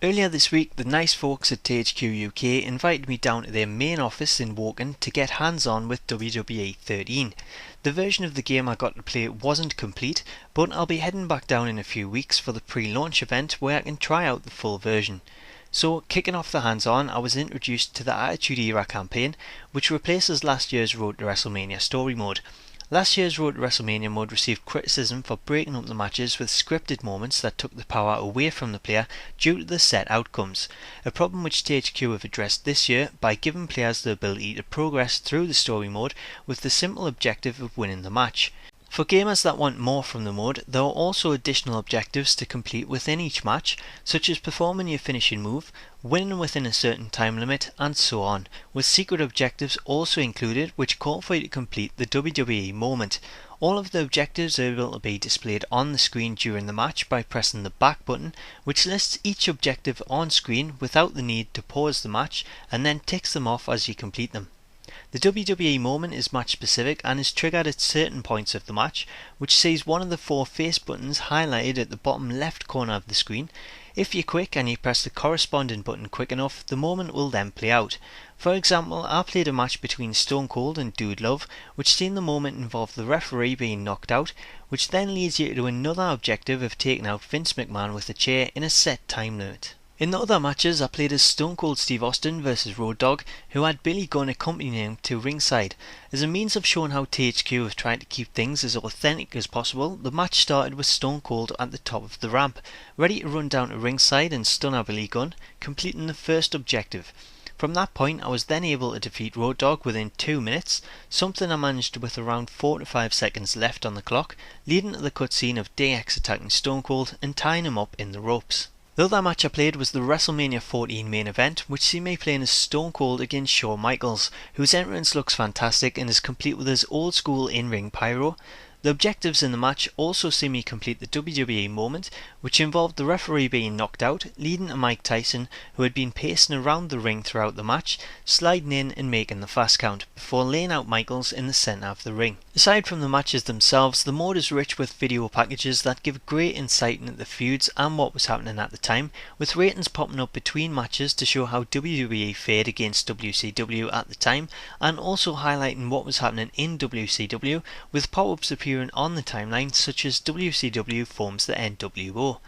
Earlier this week, the nice folks at THQ UK invited me down to their main office in Woking to get hands-on with WWE 13. The version of the game I got to play wasn't complete, but I'll be heading back down in a few weeks for the pre-launch event where I can try out the full version. So, kicking off the hands-on, I was introduced to the Attitude Era campaign, which replaces last year's Road to WrestleMania story mode. Last year's Road to WrestleMania mode received criticism for breaking up the matches with scripted moments that took the power away from the player due to the set outcomes, a problem which THQ have addressed this year by giving players the ability to progress through the story mode with the simple objective of winning the match. For gamers that want more from the mode, there are also additional objectives to complete within each match, such as performing your finishing move, winning within a certain time limit, and so on, with secret objectives also included which call for you to complete the WWE moment. All of the objectives are able to be displayed on the screen during the match by pressing the back button, which lists each objective on screen without the need to pause the match, and then ticks them off as you complete them. The WWE moment is match specific and is triggered at certain points of the match, which sees one of the 4 face buttons highlighted at the bottom left corner of the screen. If you're quick and you press the corresponding button quick enough, the moment will then play out. For example, I played a match between Stone Cold and Dude Love, which seen the moment involve the referee being knocked out, which then leads you to another objective of taking out Vince McMahon with a chair in a set time limit. In the other matches, I played as Stone Cold Steve Austin vs Road Dogg, who had Billy Gunn accompanying him to ringside. As a means of showing how THQ have tried to keep things as authentic as possible, the match started with Stone Cold at the top of the ramp, ready to run down to ringside and stun our Billy Gunn, completing the first objective. From that point, I was then able to defeat Road Dogg within 2 minutes, something I managed with around 4 to 5 seconds left on the clock, leading to the cutscene of DX attacking Stone Cold and tying him up in the ropes. The other match I played was the WrestleMania 14 main event, which see me playing as Stone Cold against Shawn Michaels, whose entrance looks fantastic and is complete with his old school in-ring pyro. The objectives in the match also see me complete the WWE moment, which involved the referee being knocked out, leading to Mike Tyson, who had been pacing around the ring throughout the match, sliding in and making the fast count, before laying out Michaels in the centre of the ring. Aside from the matches themselves, the mode is rich with video packages that give great insight into the feuds and what was happening at the time, with ratings popping up between matches to show how WWE fared against WCW at the time, and also highlighting what was happening in WCW, with pop-ups appearing on the timeline such as WCW forms the NWO.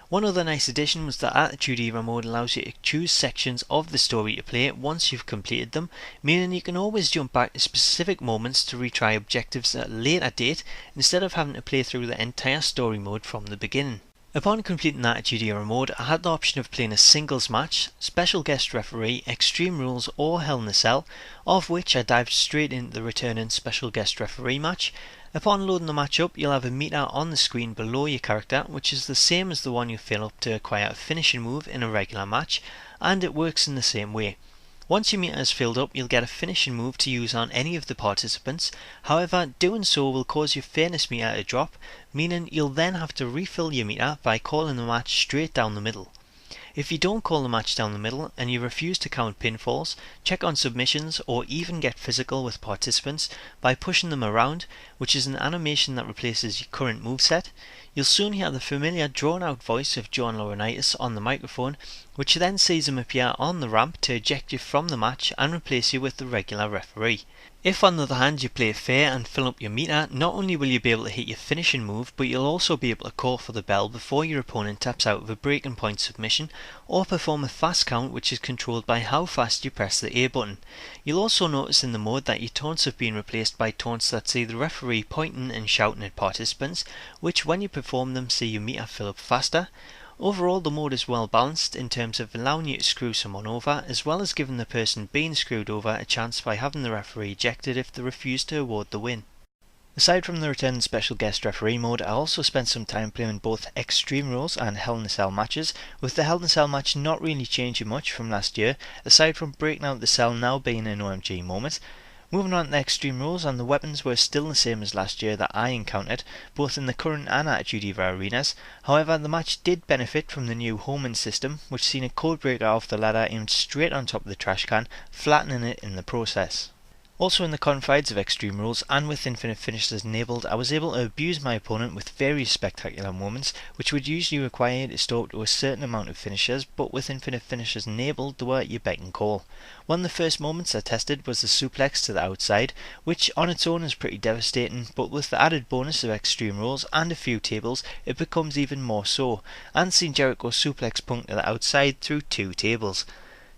One other nice addition was the Attitude Era mode allows you to choose sections of the story to play once you've completed them, meaning you can always jump back to specific moments to retry objectives at a later date instead of having to play through the entire story mode from the beginning. Upon completing the Attitude Era mode, I had the option of playing a singles match, special guest referee, Extreme Rules or Hell in a Cell, of which I dived straight into the returning special guest referee match. Upon loading the match up, you'll have a meter on the screen below your character, which is the same as the one you fill up to acquire a finishing move in a regular match, and it works in the same way. Once your meter is filled up, you'll get a finishing move to use on any of the participants. However, doing so will cause your fairness meter to drop, meaning you'll then have to refill your meter by calling the match straight down the middle. If you don't call the match down the middle and you refuse to count pinfalls, check on submissions or even get physical with participants by pushing them around, which is an animation that replaces your current moveset, you'll soon hear the familiar drawn out voice of John Laurinaitis on the microphone, which then sees him appear on the ramp to eject you from the match and replace you with the regular referee. If on the other hand you play fair and fill up your meter, not only will you be able to hit your finishing move, but you'll also be able to call for the bell before your opponent taps out of a breaking point submission, or perform a fast count which is controlled by how fast you press the A button. You'll also notice in the mode that your taunts have been replaced by taunts that see the referee pointing and shouting at participants, which when you perform them see your meter fill up faster. Overall, the mode is well balanced in terms of allowing you to screw someone over, as well as giving the person being screwed over a chance by having the referee ejected if they refuse to award the win. Aside from the return special guest referee mode, I also spent some time playing both Extreme Rules and Hell in a Cell matches, with the Hell in a Cell match not really changing much from last year, aside from breaking out the cell now being an OMG moment. Moving on to the Extreme Rules, and the weapons were still the same as last year that I encountered, both in the current and Attitude Era arenas. However, the match did benefit from the new homing system, which seen a codebreaker off the ladder aimed straight on top of the trash can, flattening it in the process. Also in the confines of Extreme Rules and with infinite finishes enabled, I was able to abuse my opponent with various spectacular moments which would usually require you to store up to a certain amount of finishers, but with infinite finishes enabled they were at your beck and call. One of the first moments I tested was the suplex to the outside, which on its own is pretty devastating, but with the added bonus of Extreme Rules and a few tables it becomes even more so, and seen Jericho suplex Punk to the outside through 2 tables.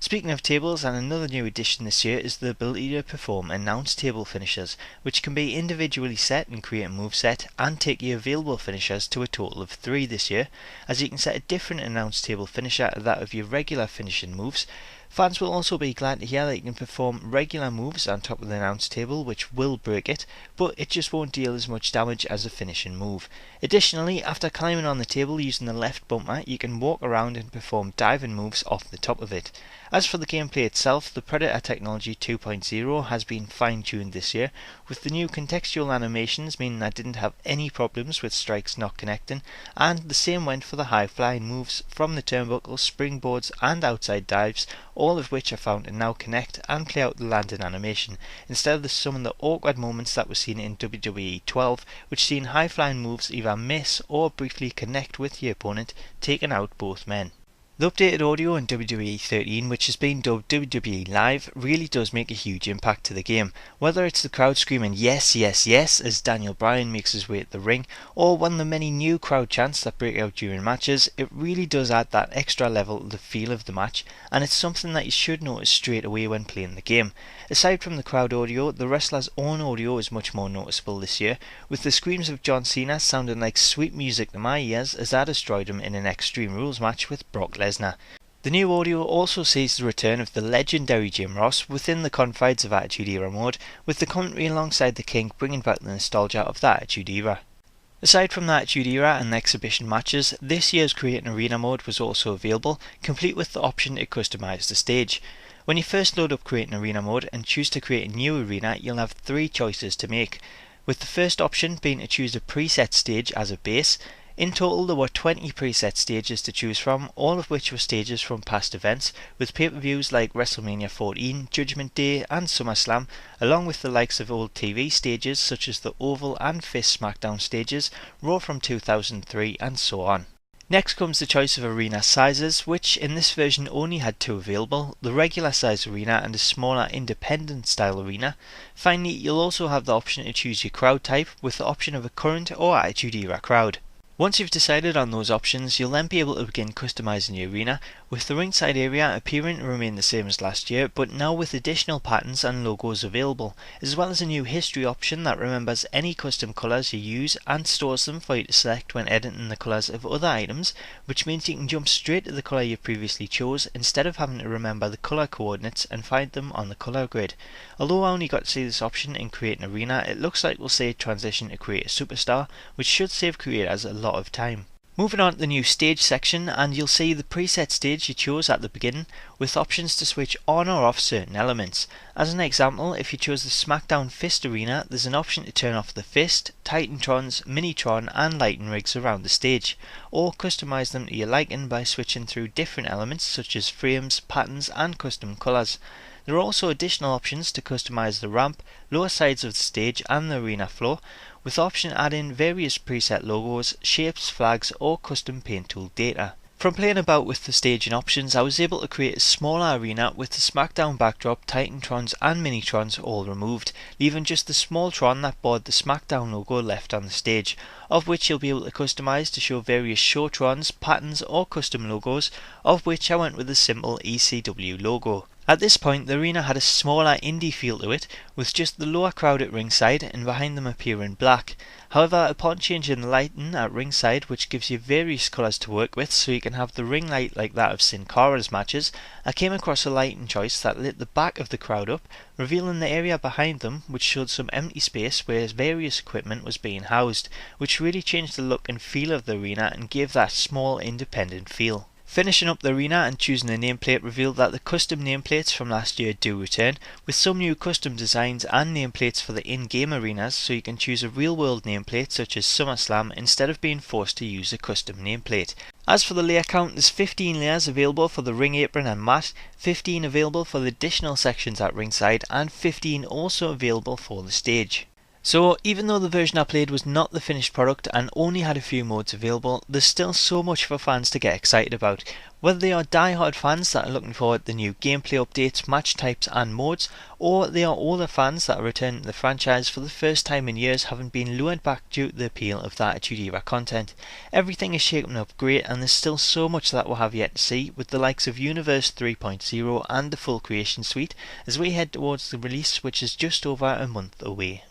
Speaking of tables, and another new addition this year is the ability to perform announced table finishers, which can be individually set and create a moveset and take your available finishers to a total of 3 this year, as you can set a different announced table finisher to that of your regular finishing moves. Fans will also be glad to hear that you can perform regular moves on top of the announce table which will break it, but it just won't deal as much damage as a finishing move. Additionally, after climbing on the table using the left bumper, you can walk around and perform diving moves off the top of it. As for the gameplay itself, the Predator Technology 2.0 has been fine-tuned this year, with the new contextual animations meaning I didn't have any problems with strikes not connecting, and the same went for the high-flying moves from the turnbuckles, springboards and outside dives, all of which I found to now connect and play out the landing animation, instead of some of the awkward moments that were seen in WWE 12, which seen high-flying moves either miss or briefly connect with your opponent, taking out both men. The updated audio in WWE 13, which has been dubbed WWE Live, really does make a huge impact to the game. Whether it's the crowd screaming yes, yes, yes as Daniel Bryan makes his way to the ring, or one of the many new crowd chants that break out during matches, it really does add that extra level to the feel of the match, and it's something that you should notice straight away when playing the game. Aside from the crowd audio, the wrestler's own audio is much more noticeable this year, with the screams of John Cena sounding like sweet music to my ears as I destroyed him in an Extreme Rules match with Brock Lesnar. The new audio also sees the return of the legendary Jim Ross within the confines of Attitude Era mode, with the commentary alongside the King bringing back the nostalgia of the Attitude Era. Aside from the Attitude Era and the exhibition matches, this year's Create an Arena mode was also available, complete with the option to customise the stage. When you first load up Create an Arena mode and choose to create a new arena, you'll have 3 choices to make, with the first option being to choose a preset stage as a base. In total there were 20 preset stages to choose from, all of which were stages from past events, with pay-per-views like WrestleMania 14, Judgment Day and SummerSlam, along with the likes of old TV stages such as the Oval and Fist SmackDown stages, Raw from 2003 and so on. Next comes the choice of arena sizes, which in this version only had 2 available, the regular size arena and a smaller independent style arena. Finally, you'll also have the option to choose your crowd type, with the option of a current or Attitude Era crowd. Once you've decided on those options, you'll then be able to begin customising your arena, with the ringside area appearing to remain the same as last year, but now with additional patterns and logos available, as well as a new history option that remembers any custom colours you use and stores them for you to select when editing the colours of other items, which means you can jump straight to the colour you previously chose instead of having to remember the colour coordinates and find them on the colour grid. Although I only got to see this option in Create an Arena, it looks like we'll say transition to Create a Superstar, which should save creators a lot of time. Moving on to the new stage section, and you'll see the preset stage you chose at the beginning, with options to switch on or off certain elements. As an example, if you chose the SmackDown Fist Arena, there's an option to turn off the Fist, Titantrons, Minitron and lighting rigs around the stage, or customise them to your liking by switching through different elements such as frames, patterns and custom colours. There are also additional options to customise the ramp, lower sides of the stage and the arena floor, with option adding various preset logos, shapes, flags or custom paint tool data. From playing about with the staging options, I was able to create a smaller arena with the SmackDown backdrop, Titantrons and Minitrons all removed, leaving just the small Tron that bore the SmackDown logo left on the stage, of which you'll be able to customise to show various show Trons, patterns or custom logos, of which I went with the simple ECW logo. At this point the arena had a smaller indie feel to it, with just the lower crowd at ringside and behind them appearing black. However, upon changing the lighting at ringside, which gives you various colours to work with so you can have the ring light like that of Sin Cara's matches, I came across a lighting choice that lit the back of the crowd up, revealing the area behind them which showed some empty space where various equipment was being housed, which really changed the look and feel of the arena and gave that small independent feel. Finishing up the arena and choosing a nameplate revealed that the custom nameplates from last year do return, with some new custom designs and nameplates for the in-game arenas, so you can choose a real-world nameplate such as SummerSlam instead of being forced to use a custom nameplate. As for the layer count, there's 15 layers available for the ring apron and mat, 15 available for the additional sections at ringside, and 15 also available for the stage. So even though the version I played was not the finished product and only had a few modes available, there's still so much for fans to get excited about. Whether they are die-hard fans that are looking forward to the new gameplay updates, match types and modes, or they are older fans that are returning to the franchise for the first time in years, having been lured back due to the appeal of the Attitude Era content. Everything is shaping up great, and there's still so much that we'll have yet to see, with the likes of Universe 3.0 and the full Creation Suite, as we head towards the release, which is just over a month away.